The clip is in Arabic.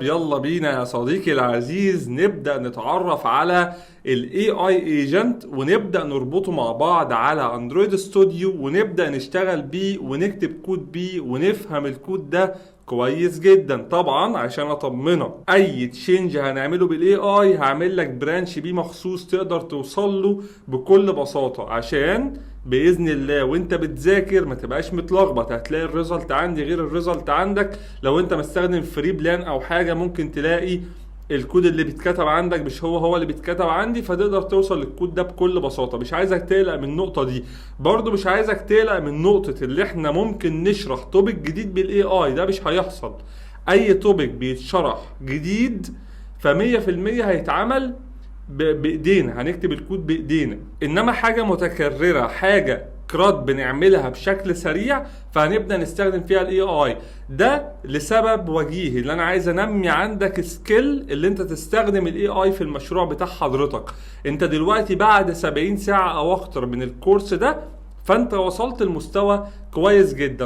يلا بينا يا صديقي العزيز نبدأ نتعرف على ال AI Agent ونبدأ نربطه مع بعض على اندرويد ستوديو ونبدأ نشتغل بيه ونكتب كود بيه ونفهم الكود ده كويس جدا. طبعا عشان اطمنك اي تشينج هنعمله بالاي اي هعمل لك برانش بيه مخصوص تقدر توصل له بكل بساطة، عشان باذن الله وانت بتذاكر ما تبقاش متلخبط. هتلاقي الريزلت عندي غير الريزلت عندك. لو انت مستخدم فري بلان او حاجه ممكن تلاقي الكود اللي بيتكتب عندك مش هو اللي بيتكتب عندي، فتقدر توصل للكود ده بكل بساطه. مش عايزك تقلق من النقطه دي، برضو مش عايزك تقلق من نقطه اللي احنا ممكن نشرح توبيك جديد بالاي اي. ده مش هيحصل. اي توبيك بيتشرح جديد ف100% هيتعمل بايدينا، هنكتب الكود بايدينا. انما حاجه متكرره، حاجه كرات بنعملها بشكل سريع، فهنبدا نستخدم فيها الاي اي. ده لسبب وجيهي، اللي انا عايز انمي عندك سكيل اللي انت تستخدم الاي اي في المشروع بتاع حضرتك. انت دلوقتي بعد 70 ساعه او اكتر من الكورس ده، فانت وصلت لمستوى كويس جدا.